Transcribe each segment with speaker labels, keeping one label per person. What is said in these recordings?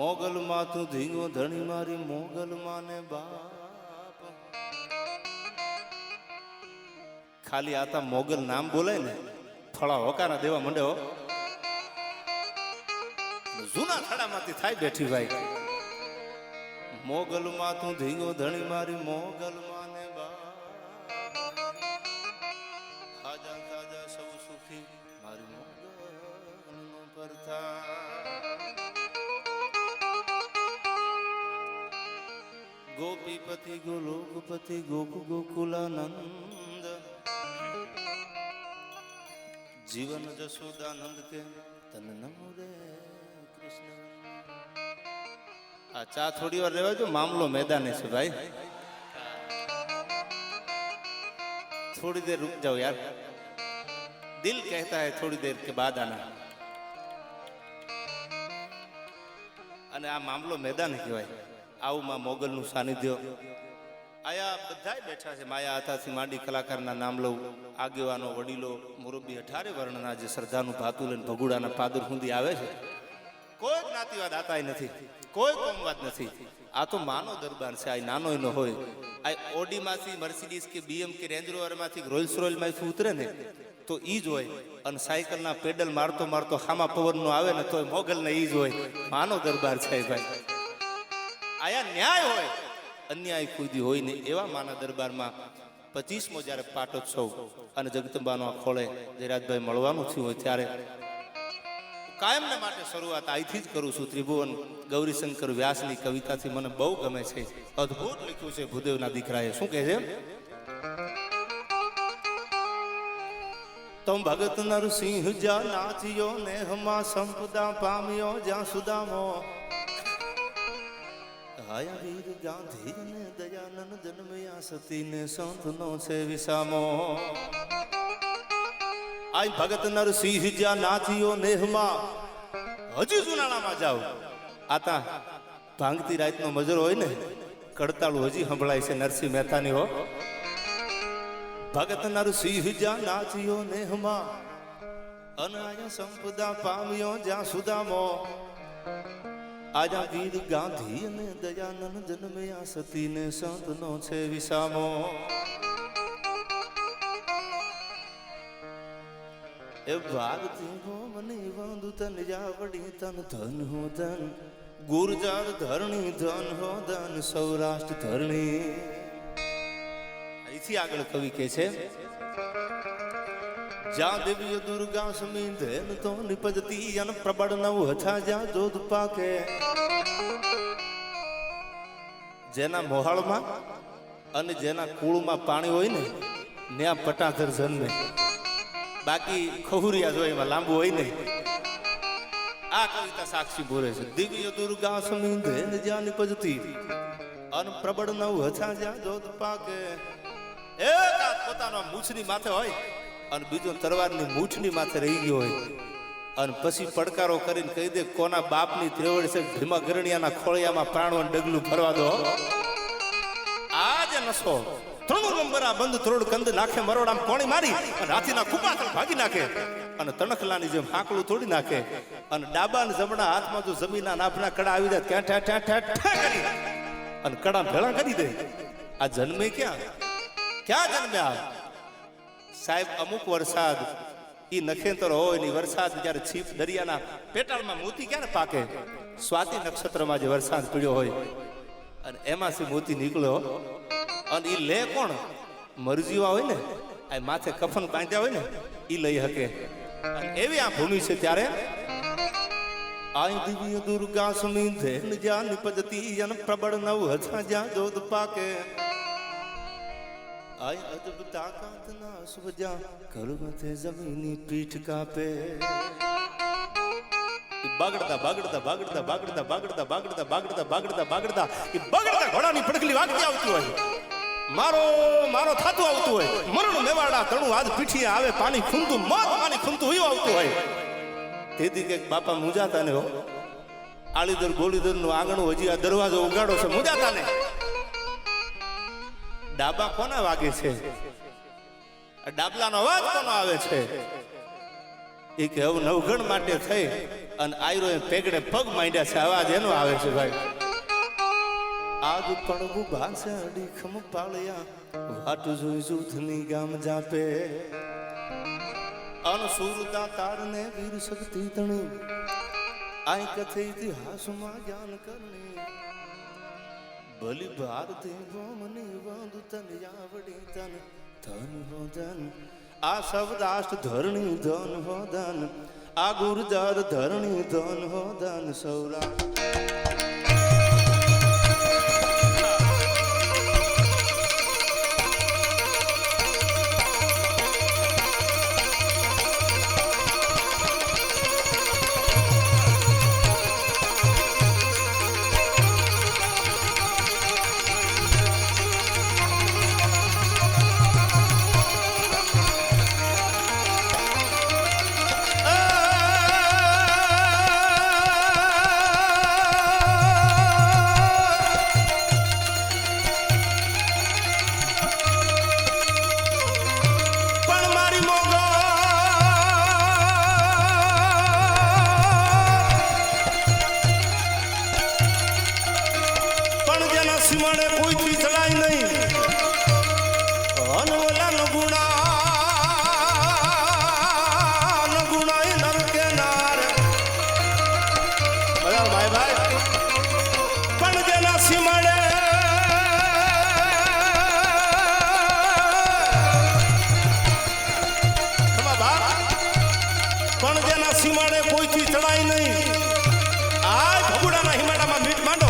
Speaker 1: મોગલ માં તું ધીંગો ધણી મારી મોગલ માને બાપ. ખાલી આતા મોગલ નામ બોલે ને થોડા હોકારા દેવા માંડે હો. જૂના થડામાંથી થાય બેઠી ભાઈ. મોગલ માં તું ધીંગો ધણી મારી મોગલ માને બાપ. હાજા તાજા સૌ સુખી મારી મોગલ નો પરથા. ગોપીપતિ ગોલોકપતિ ગોકુ ગોકુલાનંદ. જીવન જશોદાનંદ કે તન નમો રે કૃષ્ણ. આ ચા થોડી વાર રહેવા જો, મામલો મેદાને છે ભાઈ. थोड़ी देर रुक जाओ यार, दिल कहता है थोड़ी देर के बाद आना. અને આ મામલો મેદાન કહેવાય. આવું માં મોગલનું સાનિધ્ય. આયા બધાય બેઠા છે. માયા હાથાથી માંડી કલાકારના નામ લઉં, આગેવાનો વડીલો મુરબ્બી 18 વર્ણના જે શ્રદ્ધાનું ભાતું લઈને ભગુડાના પાદર સુધી આવે છે. કોઈ જ્ઞાતિવાદ આતાય નથી, કોઈ કોમવાદ નથી. આ તો માનો દરબાર છે. આ નાનો ન હોય. આ ઓડીમાંથી મર્સિડીઝ કે બીએમ કે રેન્જ રોવરમાંથી રોયલ્સ રોયલમાંથી ઉતરે ને તો ઈ જ હોય. અને સાયકલના પેડલ મારતો મારતો હામા પવનનો આવે ને તોય મોગલને ઈ જ હોય. માનો દરબાર છે ભાઈ. આયા ન્યાય હોય, અન્યાય કોઈ હોય નહીં. એવા માના દરબારમાં 25મો જ્યારે પાટોત્સવ અને જગદંબાનો ખોળે જયરાજભાઈ મળવાનું થયું હોય ત્યારે કાયમને માટે શરૂઆત અહીંથી જ કરું છું. ત્રિભુવન ગૌરીશંકર વ્યાસની કવિતાથી મને બહુ ગમે છે. અદ્ભુત લખ્યું છે ભૂદેવના દીકરાએ. શું કહે છે? તમ ભગત નરસિંહ જા નાથિયો ને હમા સંપદા પામ્યો જ્યાં સુદામો. આયા વીર ગાંધી ને દયાનંદ જન્મયા સતી ને સંતનો છે વિસામો. આ ભગત નરસિંહ જા નાથિયો નેહમાં. હજી જુનાણામાં જાવ, આતા ભાંગતી રાતનો મજર હોય ને કડતાળું હજી સંભળાય છે નરસિંહ મહેતાની હો. ભગત નરસિંહ જા નાથિયો નેહમાં અનાયા સંપદા પામ્યો જ્યાં સુદામો. આજા વીર ગાંધી અને દયાનંદ જન્મયા સતી ને સંતનો છે વિસામો. એ ભાગતી હો મને વાંધુ તન જાવડી તન ધન હો ધન. ગુર્જર ધરણી ધન હો ધન સૌરાષ્ટ્ર ધરણી. અહીંથી આગળ કવિ કે છે જ્યાં દેવીય દુર્ગા સમી ધેન તો નિપજતી અન પ્રબળ નવ હથા જ્યાં જોધ પાકે. જેના મોહાળમાં અને જેના કુળમાં પાણી હોય ને ત્યાં પટાધર જન્મે. બાકી ખહુરિયા જો એમાં લાંબુ હોય નહીં. આ કવિતા સાક્ષી બોલે છે. દિવ્ય દુર્ગા સમી ધેન જ્યાં નિપજતી અન પ્રબળ નવ હથા જ્યાં જોધ પાકે. એક હાથ પોતાનો મૂછની માથે હોય અને બીજો તરવારની મૂઠની માથે રહી ગયો હોય અને પછી પડકારો કરીને કહી દે કોના બાપની ત્રેવડ છે ભીમા ગરણિયાના ખોળિયામાં પ્રાણવન ડગલું ફરવા દો. આ જે નસો 3 નંબરા બંધ ત્રોડ કંદ નાખે મરોડામ કોણી મારી અને હાથીના કુપા તળ ભાગી નાખે અને તણખલાની જેમ હાકલું તોડી નાખે અને ડાબા ને જમણા હાથમાં જો જમીનના નાફના કડા આવી જાય ત્યાં ઠા ઠા ઠા ઠા કરી અને કડા ભેળા કરી દે. આ જન્મે ક્યાં જન્મ્યા સાહેબ? અમુક વરસાદ ઈ નખેતર હોય ને વરસાદ જ્યારે છીપ દરિયાના પેટાળમાં મોતી ક્યારે પાકે? સ્વાતિ નક્ષત્રમાં જે વરસાદ પડ્યો હોય અને એમાંથી મોતી નીકળ્યો અને ઈ લે કોણ? મરજીવા હોય ને આ માથે કફન બાંધ્યા હોય ને ઈ લઈ શકે. એવી આ ભૂમિ છે. ત્યારે આઈ દિવ્ય દુર્ગા સમી ધેન જ્યાં નિપજતી અન પ્રબળ નવ હથા જ્યાં જોધ પાકે. આય અજબ તાકાત ના સુજા કરુમતે જમીની પીઠ કાપે. બાગડતા બાગડતા બાગડતા બાગડતા બાગડતા બાગડતા બાગડતા બાગડતા બાગડતા એ બગડતા ઘોડાની પડગલી વાગતી આવતી હોય. મારો મારો થાતું આવતું હોય. મરણ મેવાડા તણું આજ પીઠીએ આવે પાણી ખૂંદતું મોત પાણી ખૂંદતું હોય આવતું હોય. તેથી કે બાપા મુજાતા ને હો. આળીદર ગોળીદર નું આંગણું હજી આ દરવાજો ઉગાડો છે. મુજાતા ને ડાબા કોના વાગે છે? ડાબલાનો અવાજ કોનો આવે છે? એ કે હવે નવગણ માટે થઈ અને આયરો એ પેગડે પગ માંડ્યા છે. અવાજ એનો આવે છે ભાઈ. આજ પણ ભાષા અડીખમ પાળ્યા વાટ જોઈ જૂથની ગામ જાપે અનસુરતા તારને વીર શક્તિ તણી આઈ કથે ઇતિહાસમાં જ્ઞાન કરણી ભલી ભારતી ભોમની વાંધુ તન યાવડી તન ધન હો ધન આ શબ્દાષ્ટ ધરણી ધન હો ધન આ ગુરજાર ધરણી ધન હો ધન સૌરાષ્ટ્ર. કોઈથી ચડાય નહીં અનવલા નગુણા નરકે નાર ભાઈ ભાઈ પણ જેના સીમાડે પણ જેના સીમાડે કોઈથી ચડાય નહીં આ ભગુડાના હિમાડામાં મીટ માંડો.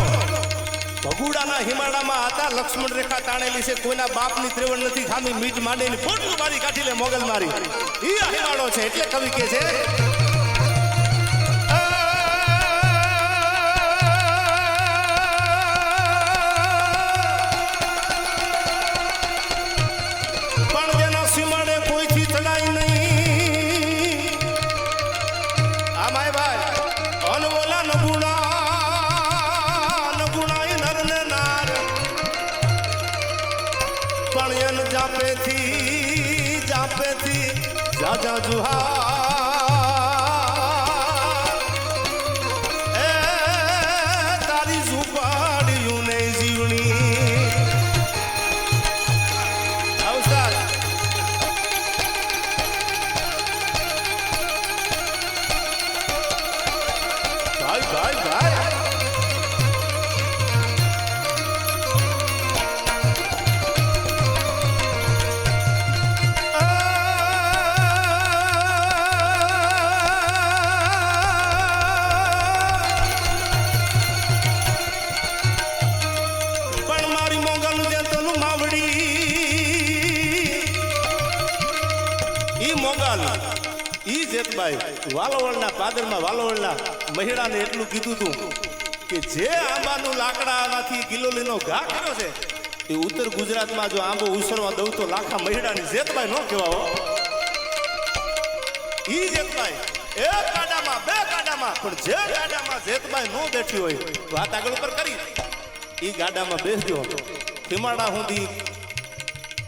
Speaker 1: ભગુડાના હિમાડામાં હતા લક્ષ્મણ રેખા તાણેલી છે. કોઈના બાપની ત્રેવડ નથી ખામી મીટ માંડેલી ફોટલું મારી કાઢી લે મોગલ મારી. ઈ હિમાડો છે એટલે કવિ કે છે પણ જેના સીમાડે કોઈથી ચડાય નહીં આ માય ભાઈ અનવોલા નગુણા જાપેથી જાજા જુહા એ તારી ઝુંપાડ્યું ને જીવણી અવસાદ ભાઈ ભાઈ ભાઈ ઈ જેતબાઈ વાલોવળના પાદરમાં વાલોવળના મહિડાને એટલું કીધું તું કે જે આંબાનું લાકડામાંથી ગિલોલીનો ઘા કર્યો છે એ ઉત્તર ગુજરાતમાં જો આંબો ઉસરવા દઉં તો લાખા મહિડાની જેતબાઈ ન કહેવાઓ. ઈ જેતબાઈ એક ગાડામાં બે ગાડામાં પણ જે ગાડામાં જેતબાઈ ન બેઠી હોય વાત આગળ ઉપર કરી ઈ ગાડામાં બેસજો હિમાડા સુધી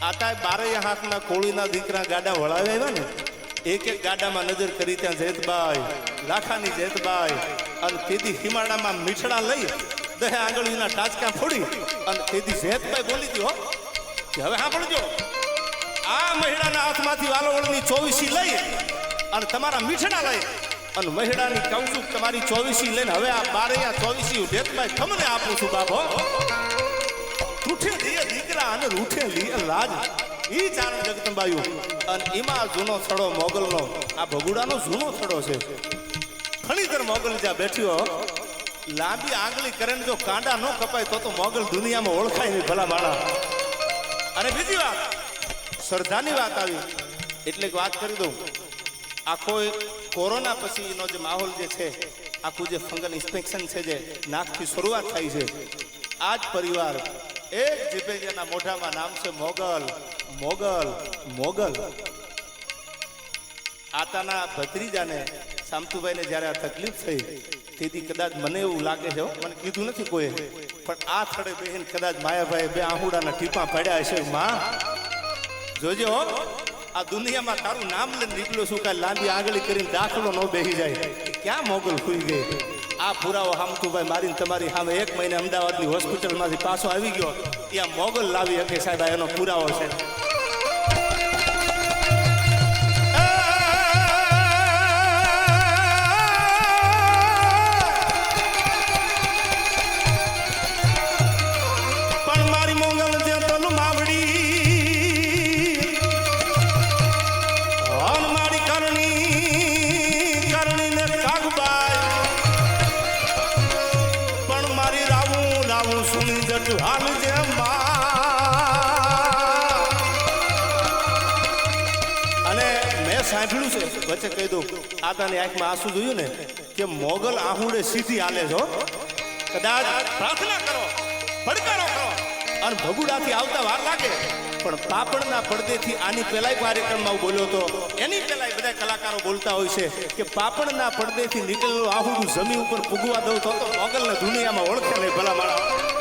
Speaker 1: આતા 12 હાથના કોળીના દીકરા ગાડા વળાવ્યા આવ્યા ને એક એક ગાડામાં નજર કરી ત્યાં જેતબાઈ લાખાની જેતબાઈ અને તેદી હિમાડામાં મીઠડા લઈ 10 આંગળીના ટાચકા ફોડી અને તેદી જેતબાઈ બોલી હતી હો કે હવે સાંભળજો આ મહિડાના હાથમાંથી વાલોવળની 24 લઈ અને તમારા મીઠડા લઈ અને મહિડાની કહું છું તમારી 24 લઈને હવે આ 12 જેતબાઈ તમને આપું છું બાપો. રૂઠે દિયે દીકરા અને રૂઠે લી લાજ ઈ ચારણ જગદંબાયું અને એમાં જૂનો થડો મોગલનો આ ભગુડાનો જૂનો થડો છે. ખણીધર મોગલ જ્યાં બેઠ્યો લાંબી આંગળી કરે જો કાંડા ન કપાય તો મોગલ દુનિયામાં ઓળખાય નહીં ભલા માણા. અને બીજી વાત શ્રદ્ધાની વાત આવી એટલે વાત કરી દઉં આખો કોરોના પછીનો જે માહોલ જે છે આખું જે ફંગલ ઇન્સ્પેક્શન છે જે નાકથી શરૂઆત થાય છે આ જ પરિવાર એક જીભે જેના મોઢામાં નામ છે મોગલ મોગલ મોગલ. આતાના ભત્રીજાને શામતુભાઈને જ્યારે આ તકલીફ થઈ તેથી કદાચ મને એવું લાગે છે મને કીધું નથી કોઈ પણ આ થડે બેહીને કદાચ માયાભાઈ બે આહુડાના ટીપા પડ્યા હશે માં જોજો આ દુનિયામાં તારું નામ લઈને નીકળ્યો છું કાંઈ લાંબી આંગળી કરીને દાખલો ન બેસી જાય ક્યાં મોગલ ખુઈ ગઈ આ પુરાવો હામતુભાઈ મારીને તમારી સામે 1 મહિને અમદાવાદની હોસ્પિટલમાંથી પાછો આવી ગયો ત્યાં મોગલ લાવી શકે સાહેબ આ એનો પુરાવો છે સાંભળ્યું છે વચ્ચે કહી દઉં આતાની આંખમાં આંસુ જોયું ને કે મોગલ આહુડે સીધી હાલે છો કદાચ પ્રાર્થના કરો પડકારો કરો અને ભગુડાથી આવતા વાર લાગે પણ પાપડના પડદેથી આની પહેલાય કાર્યક્રમમાં બોલ્યો હતો એની પહેલાય બધા કલાકારો બોલતા હોય છે કે પાપડના પડદેથી નીકળેલું આહુડું જમીન ઉપર પૂગવા દઉં તો મોગલને દુનિયામાં ઓળખે નહીં ભલા મારા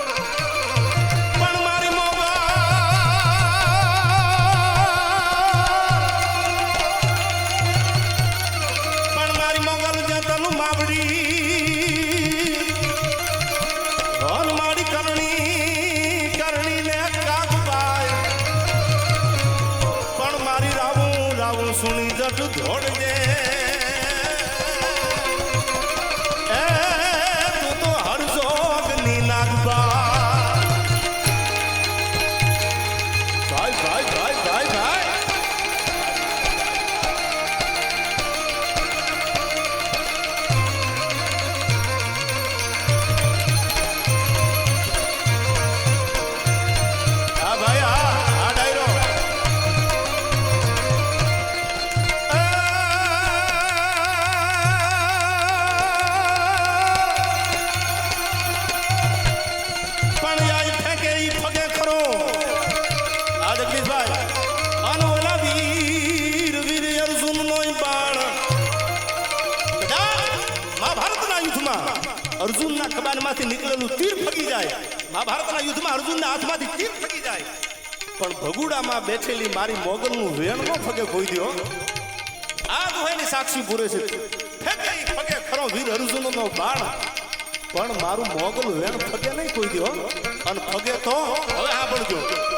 Speaker 1: સુણી જટ ધોડ દે એ તું તો હરજોગની નાગબા ભાઈ ભાઈ ભાઈ ભાઈ ભાઈ હા ભાઈ આ ડાયરો અર્જુનના કબાનમાંથી નીકળેલું તીર ફગી જાય મહાભારતના યુદ્ધમાં અર્જુનના હાથમાંથી તીર ફગી જાય પણ ભગુડામાં બેઠેલી મારી મોગલનું વેણ ન ફગે કોઈ દો આ દુહાઈની સાક્ષી પૂરે છે ફગે ફગે ખરો વીર અર્જુનનો બાણ પણ મારું મોગલ વેણ ફગે નહીં કોઈ દો અને ફગે તો હવે સાંભળજો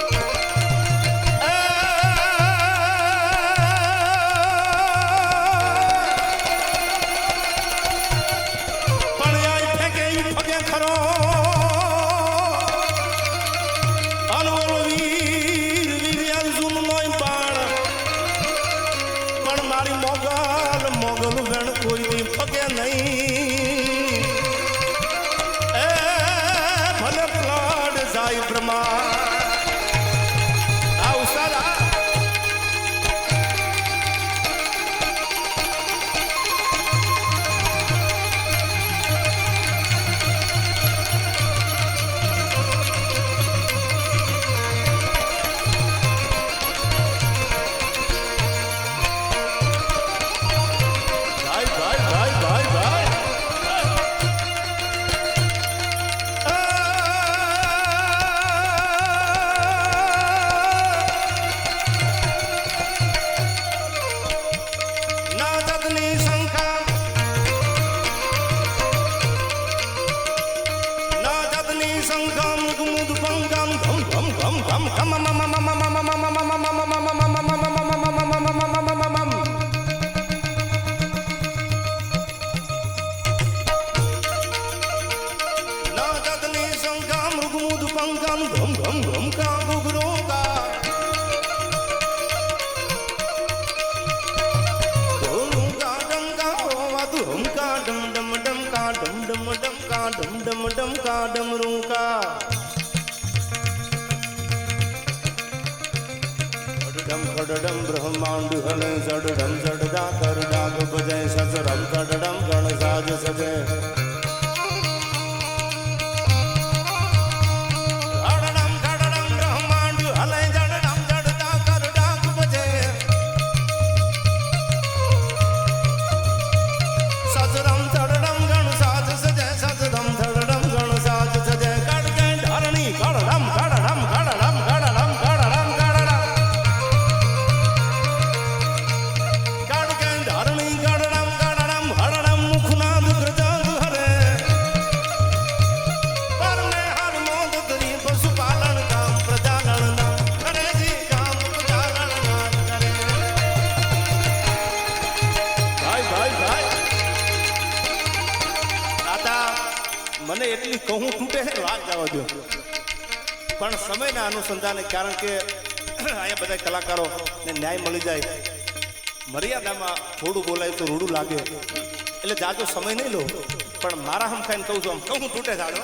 Speaker 1: ब्रह्मांड हले जडडम जडदा कर डाग बजे सजरम तडडम गण साज सजे મને એટલી કહું તૂટે છે વાત જવા દો. પણ સમયના અનુસંધાને કારણ કે અહીંયા બધા કલાકારો ને ન્યાય મળી જાય, મર્યાદામાં થોડું બોલાય તો રૂડું લાગે એટલે જાજો સમય નહીં લો. પણ મારા હમ ખાઈને કહું છું, આમ કહું તૂટે જાડો.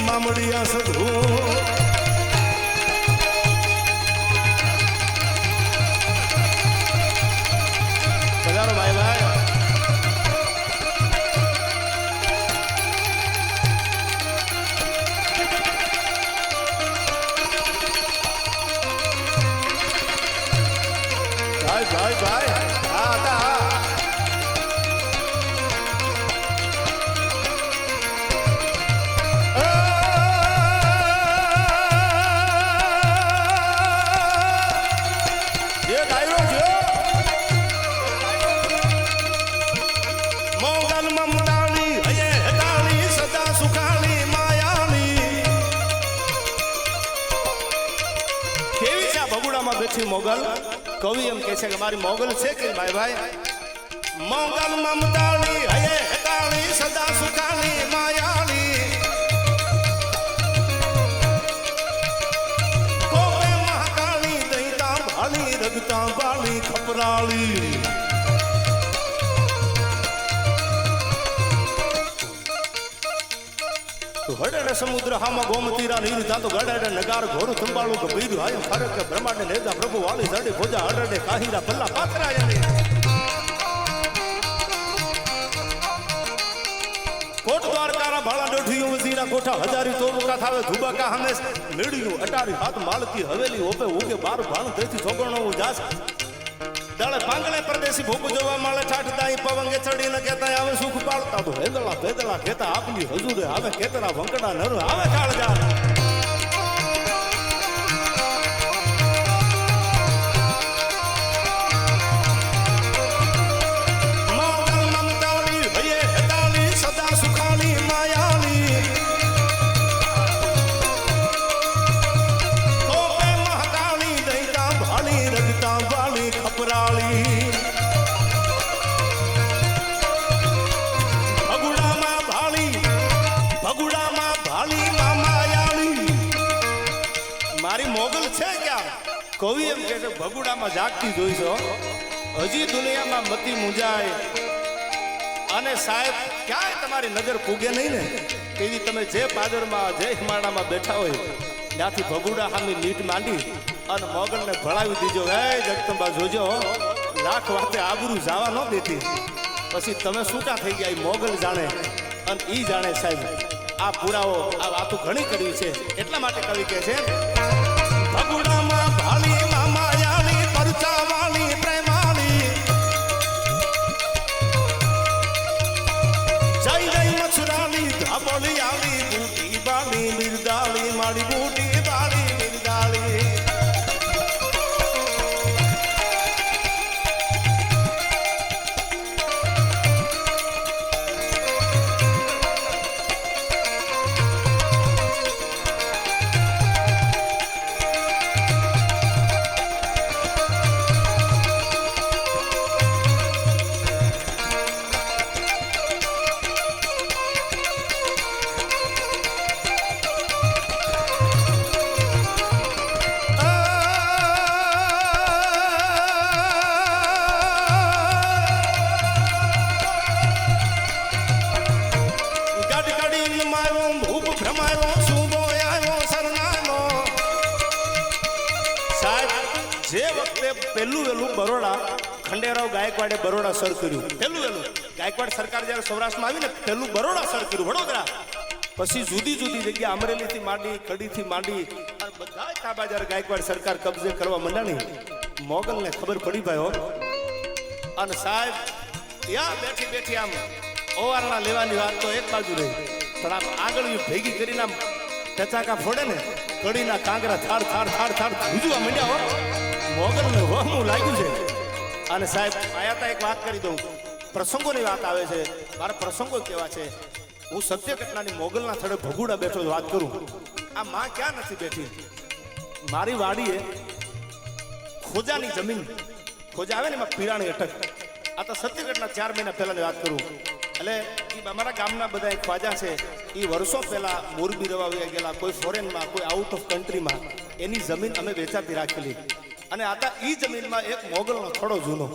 Speaker 1: મામડિયા સધુ પધારો ભાઈ ભાઈ. ભાઈ ભાઈ ભાઈ હા હતા હા. મોગલ કવિ એમ કહે છે કે મારી મોગલ છે કે ભાઈ ભાઈ. મોગલ મમતાની હયે હેતાળી સદા સુખાની માયાળી કોમે મહાકાળી દઈતા ભાળી રગતા બાળી ખપરાળી. હડે સમુદ્ર હામાં ગોમતીરા નીર જાતો ગડે નગાર ઘોર સંભાળું ગંભીર હાય ફરક બ્રહ્માંડ નેજા પ્રભુ વાલી જડે ભોજા હડે કાહીરા ભલ્લા પાતરાયને કોટ દ્વારકારા ભાળા ડોઠીઓ વજીરા કોઠા હજારી તોબકા થાવે ધુબકા હમેશ મેળ્યું અટારી હાથ માલતી હવેલી ઓપે ઉગે બાર ભાણ દેથી છોગણો જાસ દળ પાંગળે પરદેશી ભોગ જોવા મળે ઠાઠદાઈ પવંગે ચડીને કહેતા આવે સુખ પાડતા તો હેદળા ભેદળા કહેતા આપની હજુરે આવે કેતરા વંકડા નર આવે કાળજા. મોગલ મમતાળી ભયે હેતાળી સદા સુખાળી માયાળી કોપે મહાકાળી દઈતા ભાળી રગતા બાળી ખપરાળી ભગુડામાં ભાળી મામાયાળી. મારી મોગલ છે ક્યાં? કવિ એમ કહે છે ભગુડામાં જાગતી જોઈશો હજી દુનિયામાં મતી મુંજાય અને સાહેબ ક્યાંય તમારી નજર પૂગે નહીં ને એવી તમે જે પાદરમાં જે હિમાળામાં બેઠા હોય ત્યાંથી ભગુડા સામે લીટ માંડી અને મોગલને ભળાવી દીજો. હે જગદંબા જોજો લાખ વાતે આબરૂ જવા ન દેતી. પછી તમે છૂટા થઈ ગયા મોગલ જાણે અને ઈ જાણે સાહેબ. આ પુરાવો આ વાતો ઘણી કરી છે એટલા માટે કવિ કહે છે ભગુડામાં ભાળી મામાયાળી પરચાવાળી પ્રેમાળી જય જય મછરાળી ધાબોલી આળી બૂટી બાળી મિરદાળી માળી બૂટી બાળી મિરદાળી. જે વખતે પહેલું વહેલું બરોડા ખંડેરાવ ગાયકવાડે બરોડા સર કર્યું. પહેલું ગાયકવાડ સરકાર જ્યારે સૌરાષ્ટ્રમાં આવી ને પહેલું બરોડા સર કર્યું, વડોદરા. પછી જુદી જુદી જગ્યા અમરેલીથી માંડી, કડીથી માંડી બધા તાબા જ્યારે ગાયકવાડ સરકાર કબજે કરવા માંડાણી, મોગલને ખબર પડી ભાઈ હો. અને સાહેબ ત્યાં બેઠી બેઠી આમ ઓવારણા લેવાની વાત તો એક બાજુ રહી, પણ આમ આગળ ભેગી કરીને આમ ટચાકા ફોડે ને, કડીના કાંગરા થાળ થાળ થાળ થાળ ભૂજવા માંડ્યા હો. મોગલને વહમું લાગ્યું છે. અને સાહેબ આયાતા એક વાત કરી દઉં, પ્રસંગોની વાત આવે છે, મારા પ્રસંગો કેવા છે. હું સત્ય ઘટનાની મોગલના સ્થળે ભગુડા બેઠો વાત કરું. આ માં ક્યાં નથી બેઠી, મારી વાડીએ ખોજાની જમીન, ખોજા આવે ને એમાં પીરાણી અટક. આ તો સત્ય ઘટના 4 મહિના પહેલાની વાત કરું. એટલે એ અમારા ગામના બધા એક ખ્વાજા છે, એ વર્ષો પહેલા મોરબી રવા વયા ગયેલા, કોઈ ફોરેનમાં, કોઈ આઉટ ઓફ કન્ટ્રીમાં, એની જમીન અમે વેચાતી રાખેલી. અને આતા એ જમીનમાં એક મોગલનો થોડો જૂનો,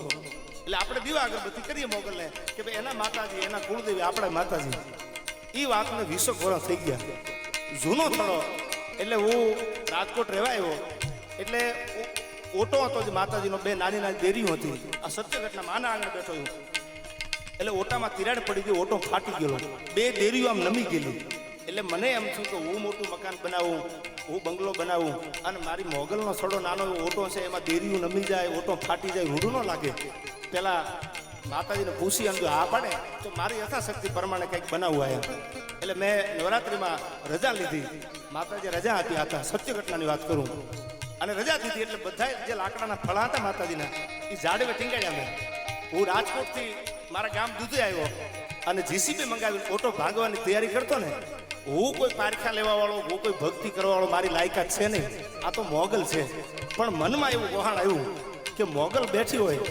Speaker 1: એટલે આપણે દીવા અગરબત્તી કરીએ મોગલને કે ભાઈ એના માતાજી, એના કુળદેવી આપણા માતાજી. એ વાતને 20 વર્ષ થઈ ગયા, જૂનો થોડો. એટલે હું રાજકોટ રહેવા આવ્યો, એટલે ઓટો હતો જે માતાજીનો, 2 નાની નાની દેરીઓ હતી. આ સત્ય ઘટના માના આંગણે બેઠો હું, એટલે ઓટામાં તિરાડ પડી ગઈ, ઓટો ફાટી ગયેલો, 2 દેરીઓ આમ નમી ગયેલી. એટલે મને એમ થયું કે હું મોટું મકાન બનાવું, હું બંગલો બનાવું, અને મારી મોગલનો થોડો નાનો ઓટો છે એમાં દેરીઓ નમી જાય, ઓટો ફાટી જાય, રૂડું ન લાગે. પેલા માતાજીને પૂછી એમ જો હા પાડે તો મારી યથાશક્તિ પ્રમાણે કંઈક બનાવવું આવ્યા. એટલે મેં નવરાત્રિમાં રજા લીધી, માતાજી રજા આપી હતા, સત્ય ઘટનાની વાત કરું. અને રજા દીધી એટલે બધા જે લાકડાના ફળા હતા માતાજીના, એ ઝાડવે ટીંગાડ્યા મેં. હું રાજકોટથી મારા ગામ દૂધે આવ્યો અને જીસીબી મંગાવી ઓટો ભાંગવાની તૈયારી કરતો ને. હું કોઈ પારખા લેવા વાળો, હું કોઈ ભક્તિ કરવા વાળો મારી લાયકાત છે નહીં, આ તો મોગલ છે. પણ મનમાં એવું વહાણ આવ્યું કે મોગલ બેઠી હોય,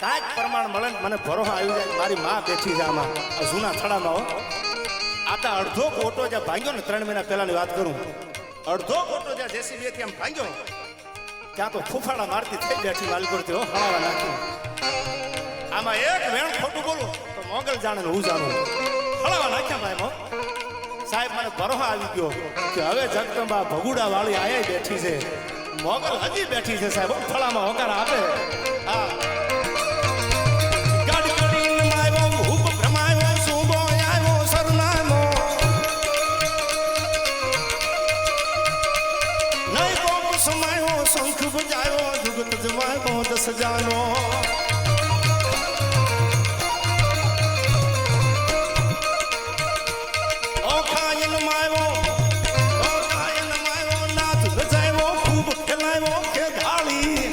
Speaker 1: કાંઈક પ્રમાણ મળે ને મને ભરોસા આવી જાય મારી માં બેઠી છે આમાં, આ જૂના થડામાં હો. આ તો અડધો ઓટો જ્યાં ભાંગ્યો ને 3 મહિના પહેલાની વાત કરું, અડધો ઓટો જ્યાં જેસીબીથી આમ ભાંગ્યો, ત્યાં તો ફૂફાડા મારતી થઈ બેઠી વાલગોરથી હો, હળાવા નાખી. આમાં એક વેણ ખોટું બોલું તો મોગલ જાણે હું જાણું, હળાવા નાખ્યા ભાઈ હો. સાહેબ મને ભરોસા આવી ગયો કે હવે જગદંબા ભગુડા વાળી આયા બેઠી છે, મોગલ હજી બેઠી છે સાહેબ, ફળામાં હોકાર આપે. હા શંખ બજાયો જુગત જમાયો 10 જાનો. ઓ ખાયન માયો નાથ ગજાયો ખૂબ ખેલાયો કે ઢાળી.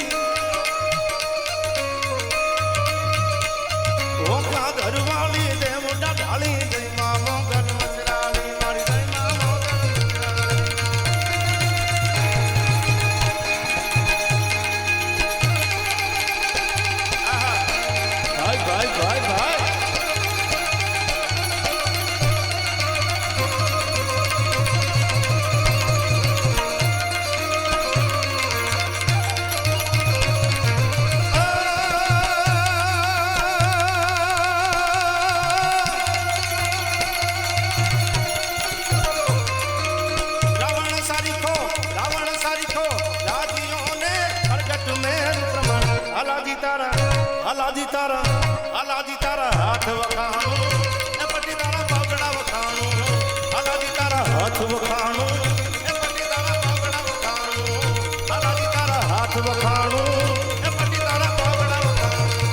Speaker 1: ઓ કા ઘરવાળી દેવ ઢાળી જય મા મોગલ મચરાળી, મારી જય મા મોગલ મચરાળી. ભાઈ હાલાજી તારા હાથ વખાણું, એ પટી તારા પગડા વખાણું, હાલાજી તારા હાથ વખાણું, એ પટી તારા પગડા વખાણું, હાલાજી તારા હાથ વખાણું, એ પટી તારા પગડા વખાણું.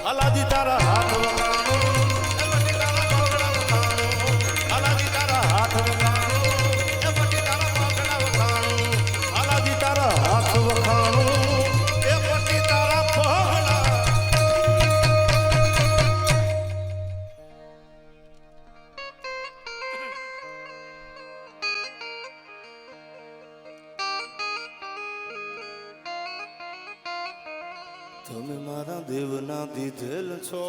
Speaker 1: હાલાજી તારા હાથ વખાણું, એ પટી તારા પગડા વખાણું, હાલાજી તારા હાથ વખાણું, એ પટી તારા પગડા વખાણું, હાલાજી તારા હાથ વખાણું, એ પટી તારા પગડા. તમે મારા દેવના દીધેલ છો,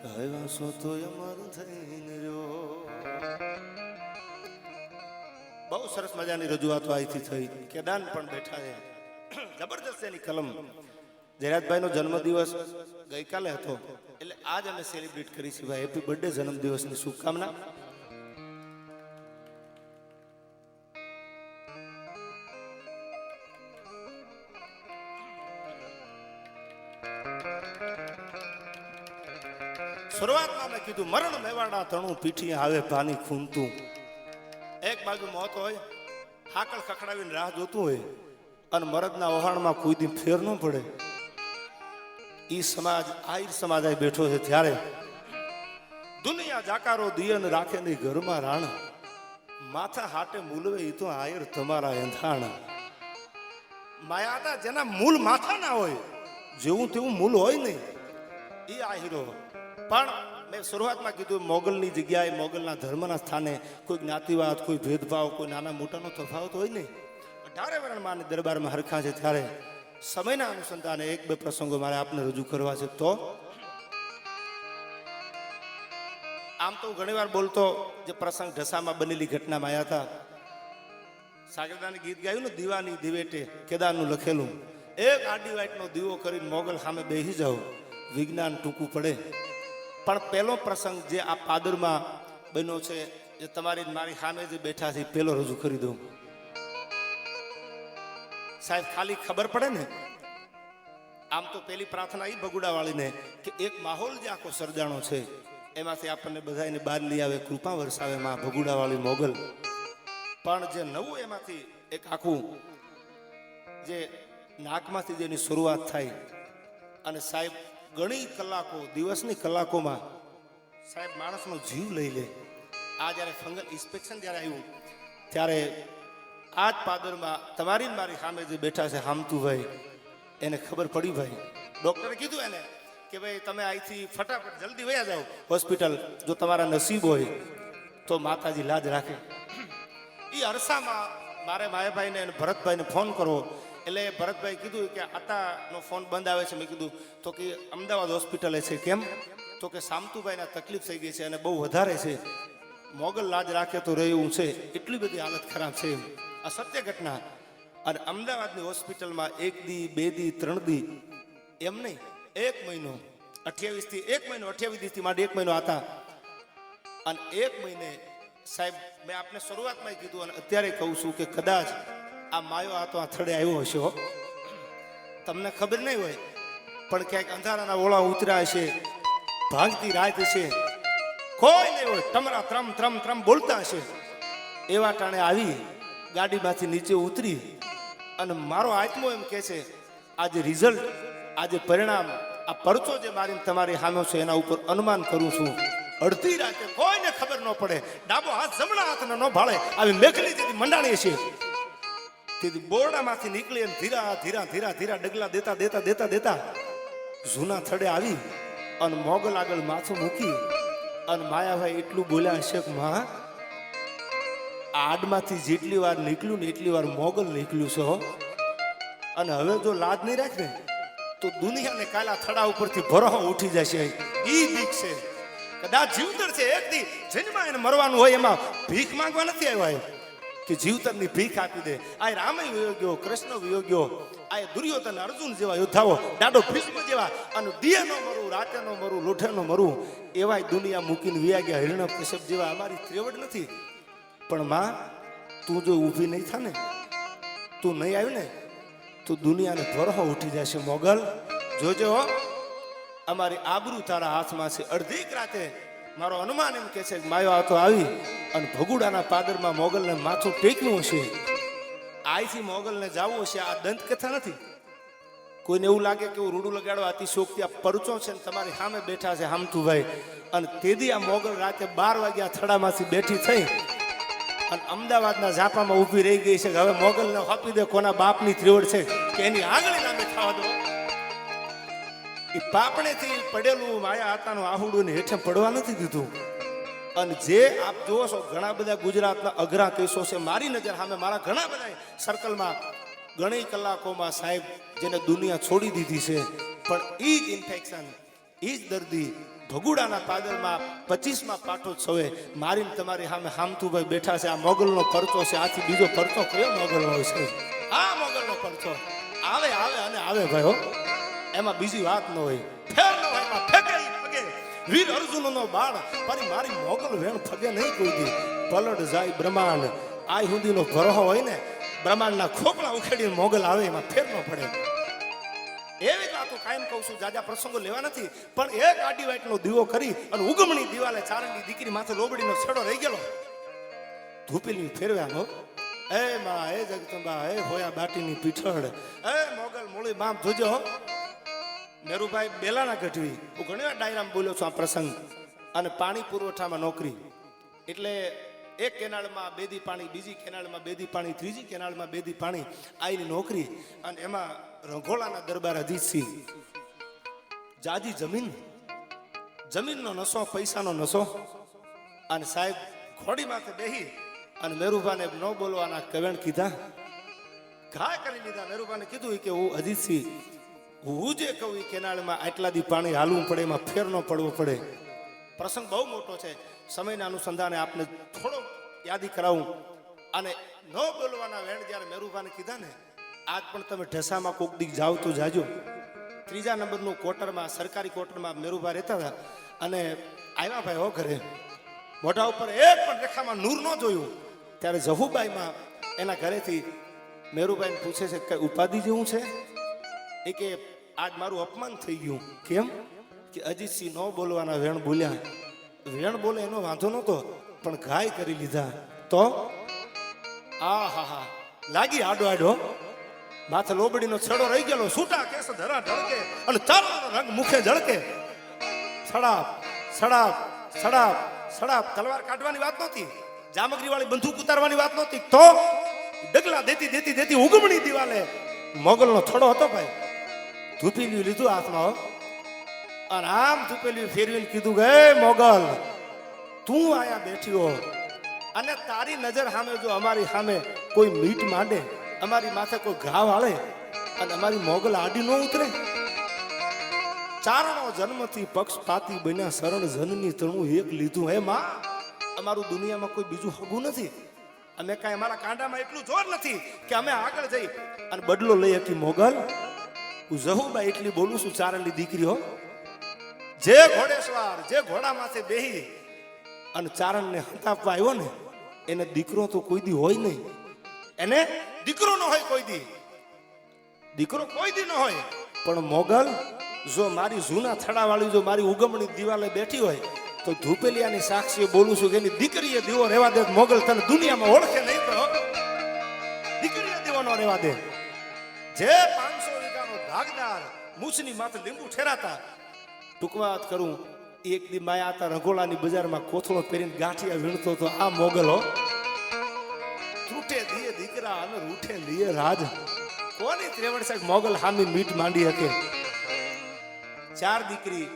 Speaker 1: આવ્યા છો તો અમારું થઈને રહ્યો. બહુ સરસ મજાની રજૂઆતો અહીંથી થઈ. કેદાન પણ બેઠા છે. જબરદસ્ત એની કલમ. જયરાજભાઈનો જન્મદિવસ ગઈકાલે હતો, એટલે આજ અમે સેલિબ્રેટ કરી છે. ભાઈ હેપી બર્થડે, જન્મદિવસની શુભકામના. શરૂઆતમાં મેં કીધું મરણ મેવાડા તણું પીઠી આવે પાણી ખૂંદતું. એક બાજુ મોત હોય, હાકળ ખખડાવીને રાહ જોતું હોય, અને મરદના ઓહાણમાં કોઈ દી ફેર ન પડે. ઈ સમાજ આહિર સમાજ આ બેઠો છે ત્યારે દુનિયા જાકારો દિયન રાખે નહીં ઘરમાં રાણ, માથા હાટે મૂલવે ઈ તો આયર તમારા એંધાણ. માયા હતા જેના મૂળ માથા ના હોય, જેવું તેવું મૂળ હોય નહીં, ઈ આહિરો. પણ મેં શરૂઆતમાં કીધું મોગલની જગ્યાએ, મોગલના ધર્મના સ્થાને કોઈ જ્ઞાતિવાદ, કોઈ ભેદભાવ, કોઈ નાના મોટાનો તફાવત હોય નહીં. 18 વર્ણમાની દરબારમાં હરખા છે ત્યારે સમયના અનુસંધાને એક બે પ્રસંગો મારે આપને રજૂ કરવા છે. તો આમ તો ઘણી વાર બોલતો જે પ્રસંગ ઢસામાં બનેલી ઘટનામાં આવ્યા હતા. સાગરદાને ગીત ગાયું ને, દીવાની દિવેટે કેદારનું લખેલું. એક આડી વાઈટનો દીવો કરીને મોગલ સામે બેસી જાઓ, વિજ્ઞાન ટૂંકું પડે. પણ પહેલો પ્રસંગ જે આ પાદરમાં બન્યો છે, જે તમારી મારી સામે જે બેઠા છે, પેલો રજૂ કરી દઉં. સાહેબ ખાલી ખબર પડે ને, આમ તો પેલી પ્રાર્થના એ ભગુડા વાળીને કે એક માહોલ જે આખો સર્જાણો છે એમાંથી આપણને બધાને બહાર લઈ આવે, કૃપા વરસાવે માં ભગુડા વાળી મોગલ. પણ જે નવું એમાંથી એક આખું જે નાકમાંથી જેની શરૂઆત થાય, અને સાહેબ ઘણી કલાકો, દિવસની કલાકોમાં સાહેબ માણસનો જીવ લઈ લે. આ જ્યારે ફંગલ ઇન્સ્પેક્શન જ્યારે આવ્યું ત્યારે આ જ પાદરમાં તમારી મારી સામે જે બેઠા છે હામતુભાઈ, એને ખબર પડી. ભાઈ ડૉક્ટરે કીધું એને કે ભાઈ તમે અહીંથી ફટાફટ જલ્દી વયા જાઓ હોસ્પિટલ, જો તમારા નસીબ હોય તો માતાજી લાજ રાખે. એ અરસામાં મારે માયાભાઈને અને ભરતભાઈને ફોન કરવો, એટલે ભરતભાઈ કીધું કે આતાનો ફોન બંધ આવે છે. મેં કીધું તો કે અમદાવાદ હોસ્પિટલે છે. કેમ? તો કે સામતુભાઈને તકલીફ થઈ ગઈ છે અને બહુ વધારે છે, મોગલ લાજ રાખે તો રહે એવું છે, એટલી બધી હાલત ખરાબ છે. આ સત્ય ઘટના. અને અમદાવાદની હોસ્પિટલમાં 1 દી 2 દી 3 દી એમ નહીં, 1 મહિનો 28 દિવસથી માંડી 1 મહિનો હતા. અને 1 મહિને સાહેબ મેં આપને શરૂઆતમાં કીધું અને અત્યારે કહું છું કે કદાચ આ માયો આ તો આ થડે આવ્યો હશે, તમને ખબર નહીં હોય, પણ ક્યાંક અંધારાના ઓળા ઉતર્યા હશે, ભાગતી રાત હશે, કોઈ નહીં હોય, તમારા ત્રમ ત્રમ ત્રમ બોલતા હશે. એવા ટાણે આવી ગાડીમાંથી નીચે ઉતરી અને મારો આત્મો એમ કહે છે આ જે રિઝલ્ટ, આ જે પરિણામ, આ પરચો જે મારી તમારી સામે છે એના ઉપર અનુમાન કરું છું. અડધી રાતે કોઈને ખબર ન પડે, ડાબો હાથ જમણા હાથને ન ભાળે, આવી મેઘલી જેથી મંડાણી છે. તેથી બોરડામાંથી નીકળી અને ધીરા ધીરા ધીરા ધીરા ડગલા દેતા દેતા દેતા દેતા જૂના થડે આવી અને મોગલ આગળ માથું મૂકી અને માયાભાઈ એટલું બોલ્યા હશે કે માં, આડમાંથી જેટલી વાર નીકળ્યું ને એટલી વાર મોગલ નીકળ્યું છે હો. અને હવે જો લાજ નહીં રાખે તો દુનિયાને કાલા થડા ઉપરથી ભરોહો ઉઠી જશે. ઈ બીક છે. કદાચ જીવતર છે, એક દી જન્મમાં એને મરવાનું હોય, એમાં ભીખ માંગવા નથી આવ્યા કે જીવતરની ભીખ આપી દે. આ રામય વિયોગ્યો, કૃષ્ણ વિયોગ્યો, આ દુર્યોધન અર્જુન જેવા યોદ્ધાઓ, દાડો ભીષ્મ જેવા, અને દિયે નો મરું, રાતે નો મરું, લોઠે નો મરું, એવાય દુનિયા મૂકીને વિયા ગયા. હિરણ્ય કશ્યપ જેવા અમારી ત્રેવડ નથી. પણ માં, તું જો ઊભી નહીં થા ને, તું નહીં આવ્યું ને, તો દુનિયાને ભરોહો ઉઠી જશે. મોગલ જોજો, અમારી આબરૂ તારા હાથમાં છે. અડધીક રાતે મારો અનુમાન એમ કે છે કે માયો આતો આવી અને ભગુડાના પાદરમાં મોગલને માથું ટેકવું હશે. આઈથી મોગલને જવું હશે. આ દંતકથા નથી. કોઈને એવું લાગે કે હું રૂડું લગાડવા અતિશોક્તિ, આ પરચો છે ને તમારી સામે બેઠા છે હામતુભાઈ. અને તેદી આ મોગલ રાતે 12 વાગ્યા થડામાંથી બેઠી થઈ અને અમદાવાદના ઝાપામાં ઊભી રહી ગઈ છે કે હવે મોગલને આપી દે, કોના બાપની ત્રેવડ છે કે એની આગળ નામે થવા દો. એ પાપણેથી પડેલું માયા આતાનું આહુડું ને હેઠે પડવા નથી દીધું. અને જે આપ જુઓ છો ઘણા બધા ગુજરાતના અઘરા કેસો છે મારી નજર સામે, મારા ઘણા બધા સર્કલમાં ઘણી કલાકોમાં સાહેબ જેને દુનિયા છોડી દીધી છે, પણ ઈ જ ઇન્ફેક્શન, ઈ જ દર્દી ભગુડાના પાદરમાં 25માં પાટોત્સવે મારીને તમારી સામે હામતુભાઈ બેઠા છે. આ મોગલનો પરચો છે. આથી બીજો પરચો કયો મોગલનો છે? આ મોગલનો પરચો આવે આવે અને આવે ભાઈ હો. એમાં બીજી વાત ન હોય, ફેર ન હોય, એમાં ફેગે ઈ ફગે. વીર અર્જુનનો બાણ પણ મારી મોગલ વેણ ફગે નહીં કોઈ દી. પલટ જાય બ્રહ્માંડ, આ હુંદીનો ભરોહો હોય ને, બ્રહ્માંડના ખોપલા ઉખેડીને મોગલ આવે, એમાં ફેર ન પડે. એવી વાતો કાયમ કહું છું, જાજા પ્રસંગો લેવા નથી, પણ એક આડી વાટનો દીવો કરી અને ઉગમણી દિવાલે ચારણની દીકરી માથે લોબડીનો છેડો રહી ગયેલો, ધૂપીલી ફેરવ્યા. એ માં, એ જગદંબા, એ હોયા બાટીની પીઠળ, એ મોગલ મૂળી બામ જોજો. મેરુભાઈ બેલાના ગઢવી, હું ઘણી વાર ડાયરામાં બોલ્યો છું આ પ્રસંગ. અને પાણી પુરવઠામાં નોકરી એટલે એક કેનાળમાં બેદી પાણી, બીજી કેનાળમાં બેદી પાણી, ત્રીજી કેનાળમાં બેદી પાણી, આઈની નોકરી. અને એમાં રંઘોળાના દરબાર અજીતસિંહ, જાજી જમીન, જમીનનો નશો, પૈસાનો નશો. અને સાહેબ ઘોડી માથે બેહી અને મેરુભાને ન બોલવાના કવેણ કીધા, ઘા કરી લીધા. મેરુભાને કીધું કે હું અજીતસિંહ, હું જે કહું એ કેનાળમાં આટલા દી પાણી હાલવું પડે, એમાં ફેર ન પડવો પડે. પ્રસંગ બહુ મોટો છે, સમયના અનુસંધાને આપને થોડો યાદી કરાવું. અને ન બોલવાના વેણ જ્યારે મેરુભાને કીધા ને, આજ પણ તમે ઢસામાં કોક દીક જાઓ તો જાજો. 3જા નંબરનું ક્વાર્ટરમાં, સરકારી ક્વાર્ટરમાં મેરુભા રહેતા હતા. અને આવ્યા ભાઈ હો ઘરે, મોઢા ઉપર એક પણ રેખામાં નૂર ન જોયું. ત્યારે જહુબાઈમાં એના ઘરેથી મેરુભાઈને પૂછે છે કે ઉપાધિ જેવું છે? એ કે આજ મારું અપમાન થઈ ગયું. કેમ? કે અજીતસિંહ ન બોલવાના વેણ બોલ્યા. વેણ બોલે એનો વાંધો નહોતો, પણ ઘાય કરી લીધા તો આ હા હા લાગી આડો આડો. માથે લોબડીનો છેડો રહી ગયેલો, છૂટા કેસ ધરા ઢળકે અને ચારણનો રંગ મુખે ઝળકે. સડાપ સડાપ સડાપ સડાપ. તલવાર કાઢવાની વાત નહોતી, જામગરી વાળી બંદૂક ઉતારવાની વાત નહોતી, તો ડગલા દેતી દેતી દેતી ઉગમણી દિવાલે મોગલનો થડો હતો ભાઈ. ધૂપેલિયું લીધું હાથમાં અને આમ ધૂપેલિયું ફેરવીને કીધું કે મોગલ, તું આયા બેઠી હો અને તારી નજર સામે જો અમારી સામે કોઈ મીટ માંડે, અમારી માથે કોઈ ઘા વાળે અને અમારી મોગલ આડી ન ઉતરે. ચારણો જન્મથી પક્ષપાતી બન્યા, શરણ જનની તણું એક લીધું. હે માં, અમારું દુનિયામાં કોઈ બીજું હગું નથી. અમે કાંઈ અમારા કાંડામાં એટલું જોર નથી કે અમે આગળ જઈ અને બદલો લઈ શકી. મોગલ, હું જહુબાઈ એટલી બોલું છું, ચારણની દીકરી હો. જે ઘોડેસવાર, જે ઘોડા માથે બેહી અને ચારણને હંતાપવા આવ્યો ને, એને દીકરો તો કોઈ દી હોય નહીં. એને દીકરો ન હોય કોઈ દી, દીકરો કોઈ દી ન હોય. પણ મોગલ, જો મારી જૂના થડાવાળી જો મારી ઉગમણી દિવાલે બેઠી હોય તો ધૂપેલિયાની સાક્ષીએ બોલું છું કે એની દીકરીએ દીવો રહેવા દે. મોગલ તને દુનિયામાં ઓળખે નહીં તો દીકરીએ દીવો ન રહેવા દે. જે 500 વીઘાનો ભાગદાર મૂછની માથે લીંબુ ઠેરાતા, ટૂંકમાં વાત કરું, એક દી માયા હતા રંગોળાની બજારમાં કોથળો પહેરીને ગાંઠિયા વીણતો તો આ મોગલ હો. તૂટે દીએ દીકરા અને રૂઠે લીએ રાજ. કોની ત્રેવડ સાહેબ મોગલ હામી મીટ માંડી હતી. 4 દીકરી,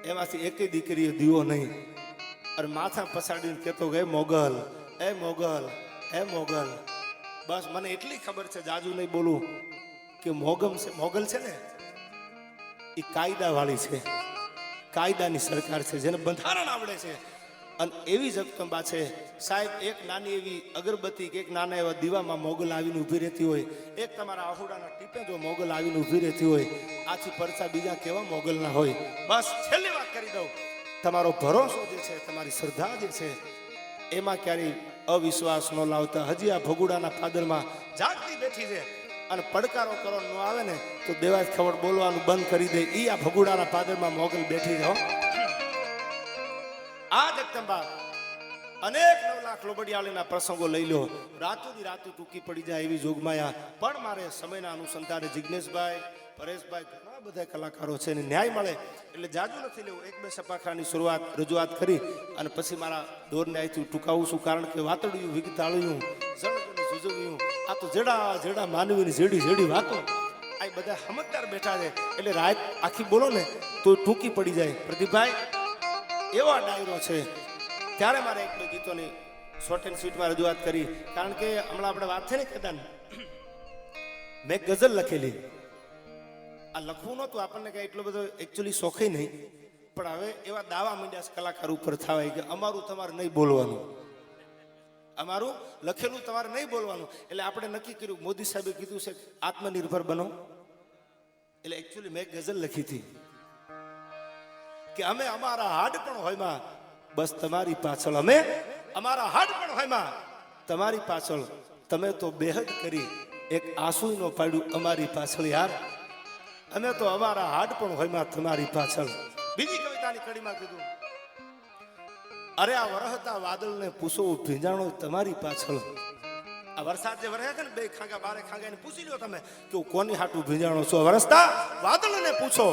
Speaker 1: એમાંથી એકેય દીકરીએ દીવો નહીં. અને માથા પછાડીને કહેતો કે મોગલ, એ મોગલ, એ મોગલ. બસ મને એટલી ખબર છે, જાજુ નહીં બોલું, કે મોગલ છે ને એ કાયદા વાળી છે, કાયદાની સરકાર છે, જેને બંધારણ આવડે છે. અને એવી જગદંબા છે સાહેબ. એક નાની એવી અગરબત્તી કે એક નાના એવા દીવામાં મોગલ આવીને ઊભી રહેતી હોય, એક તમારા આહુડાના ટીપે જો મોગલ આવીને ઊભી રહેતી હોય, આથી પરચા બીજા કેવા મોગલના હોય. બસ છેલ્લી વાત કરી દઉં, તમારો ભરોસો જે છે, તમારી શ્રદ્ધા જે છે, એમાં ક્યારેય અવિશ્વાસ ન લાવતા. હજી આ ભગુડાના પાદરમાં જાગતી બેઠી છે અને પડકારો કરો ન આવે ને તો દેવાજ ખબર બોલવાનું બંધ કરી દે. ઈ આ ભગુડાના પાદરમાં મોગલ બેઠી છે. આ જગદંબા અનેક 9 લાખ લોબડિયાળીના પ્રસંગો લઈ લો, રાતોની રાતો ટૂંકી પડી જાય એવી જોગમાયા. પણ મારે સમયના અનુસંધાને જિજ્ઞેશભાઈ, પરેશભાઈ, ઘણા બધા કલાકારો છે ને ન્યાય મળે એટલે જાજુ નથી લેવું. 1-2 સપાખાની રજૂઆત કરી અને પછી મારા દોરને અહીંથી ટૂંકાવું છું. કારણ કે વાતડિયું વિગતાળ્યું જણગણી જુજવ્યું, આ તો જેડા માનવીની જેડી વાતો. આ બધા સમજદાર બેઠા છે એટલે રાત આખી બોલો ને તો ટૂંકી પડી જાય. પ્રદીપભાઈ એવા ડાયરો છે. ત્યારે મારે 1-2 ગીતોની શોર્ટ એન્ડ સ્વીટમાં રજૂઆત કરી. કારણ કે હમણાં આપણે વાત છે ને કેદાન, મેં ગઝલ લખેલી. આ લખવું નહોતું, આપણને કઈ એટલો બધો એકચ્યુઅલી શોખે નહીં, પણ હવે એવા દાવા માંડ્યા છે કલાકાર ઉપર થવાય કે અમારું તમારે નહીં બોલવાનું, અમારું લખેલું તમારે નહીં બોલવાનું. એટલે આપણે નક્કી કર્યું, મોદી સાહેબે કીધું છે આત્મનિર્ભર બનો. એટલે એકચ્યુઅલી મેં ગઝલ લખી હતી કે અમે અમારા હાડપણ હોયમાં બસ તમારી પાછળ, અમે અમારા હાડપણ હોયમાં તમારી પાછળ, તમે તો બેહદ કરી એક આંસુ નો પાડ્યું અમારી પાછળ યાર, અમે તો અમારા હાડપણ હોયમાં તમારી પાછળ. બીજી કવિતાની કડીમાં કીધું, અરે આ વરહતા વાદળને પૂછો ભીંજાણો તમારી પાછળ. આ વરસાદ જે વરસે છે ને, બે ખાંગા બારે ખાંગા એને પૂછી લો તમે કે હું કોની હાટું ભીંજાણો છું. વરસતા વાદળને પૂછો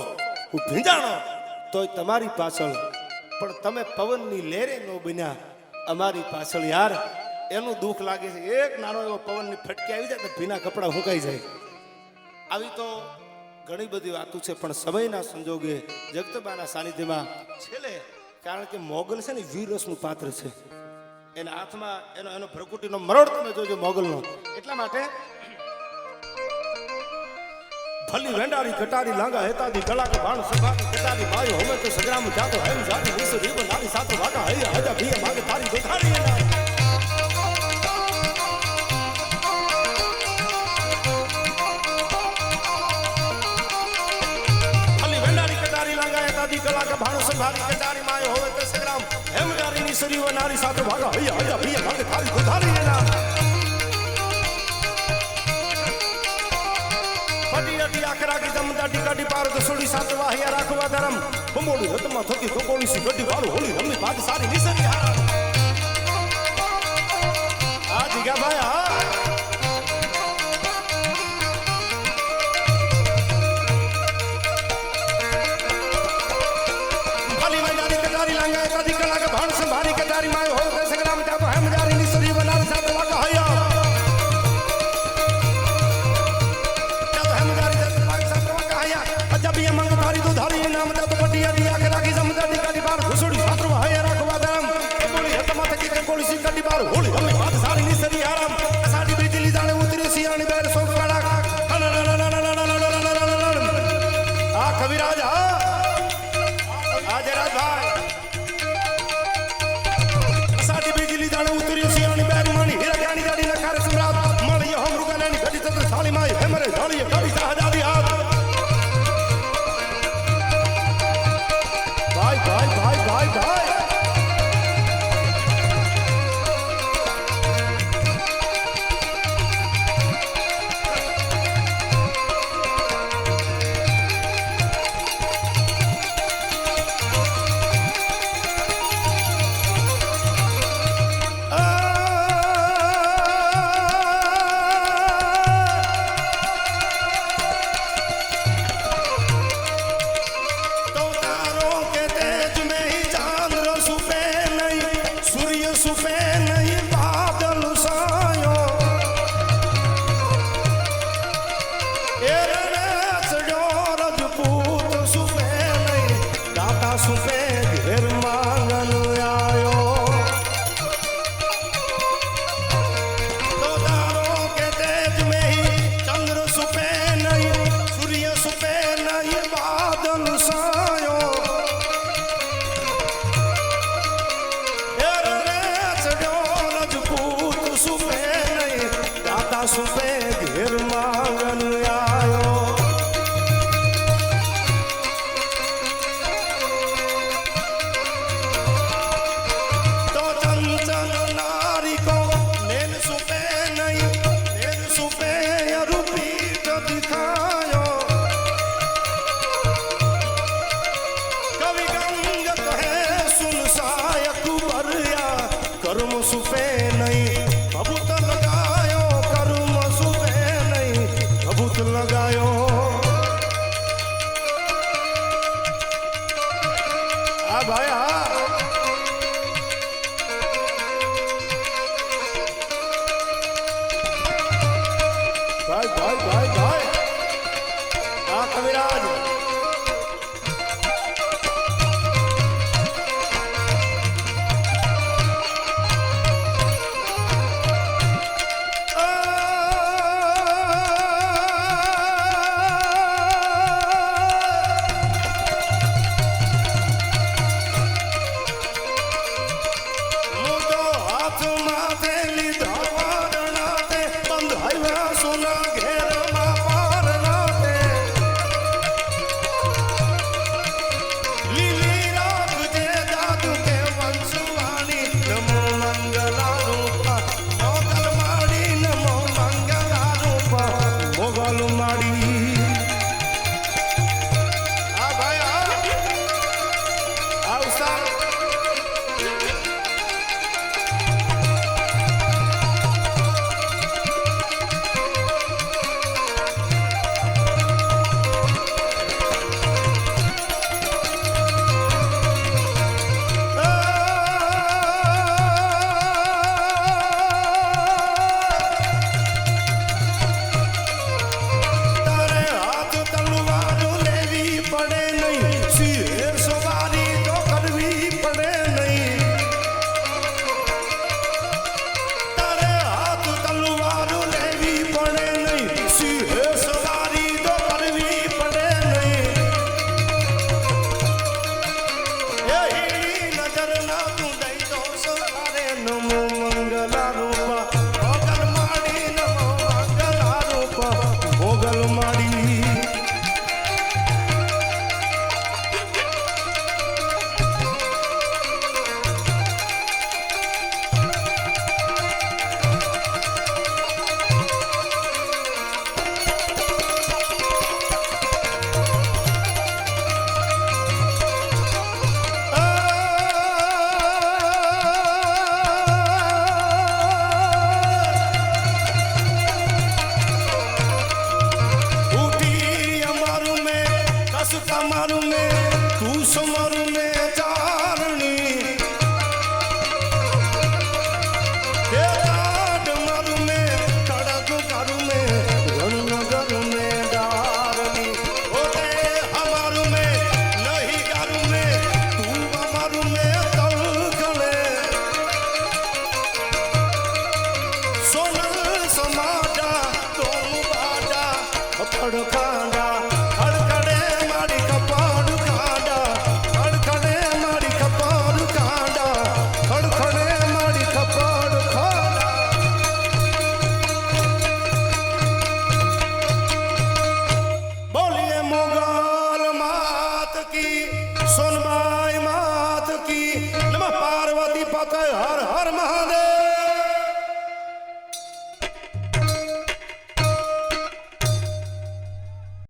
Speaker 1: હું ભીંજાણો તોય તમારી પાછળ, પણ તમે પવનની લેરે નો બન્યા અમારી પાછળ યાર. એનું દુઃખ લાગે છે, એક નાનો એવો પવનની ફટકી આવી જાય તો ભીના કપડા હુકાઈ જાય. આવી તો ઘણી બધી વાતો છે, પણ સમયના સંજોગે જગતબાના સાનિધ્યમાં છેલ્લે, કારણ કે મોગલ છે ને વીરરસનું પાત્ર છે, એના હાથમાં એનો ભ્રકુટીનો મરોડ તમે જોજો મોગલનો. એટલા માટે ભલી વેંડારી કટારી લાંગા હેતાદી કલા કે બાણ સભાની કટારી માયો હવે તો સંગ્રામ જાતો હેમ જાતી વિસ રીબ નારી સાતો વાટા હૈયા હજા ભીએ માગે તારી ગોથારી એના. ભલી વેંડારી કટારી લાંગા હેતાદી કલા કે બાણ સભાની કટારી માયો હવે તો સંગ્રામ હેમ જારી વિસ રીબ નારી સાતો વાટા હૈયા હજા ભીએ માગે તારી ગોથારી એના. ટીકાડી પાર તો સોડી સાત વાહિયા રાખવા ધરમ બમોડી રતમાં થતી ગોગોળી સી ગડી વાળું હોળી રમી બાદ સારી નિસરી હારા. આ જીગા ભાઈ હા ભલી મજારી કટારી લાંગા કદી કલા કે ભાણ સંભારી કટારી માયો હો કે સંગ્રામ જાતો હેમ જારી નિસરી બનાર સાત વાકા હૈયા હોળી અમે વાત સારી નિસરી આરામ સાડી બીજલી જાણે ઉતરી સિયાણી બેર સોગવાડા આ કવિરાજ હા આજે રાજભાઈ સાડી બીજલી જાણે ઉતરી સિયાણી બેર માણી હીરા ગાણી ગાડી નખારે સમ્રાટ મળી હમ રૂગાની ઘડી તત સાલી માય હેમરે ઢાળી ગાડી સહજાદી હાથ ભાઈ ભાઈ ભાઈ ભાઈ ભાઈ કપડ ખાંડા ખડખડે મારી કપડ ખાંડા ખડખડે મારી કપડ ખાંડા ખડખડે મારી કપડ ખાંડા બોલીએ મોગલ માત કી સોનબાઈ માત કી નમઃ પાર્વતી પતય હર હર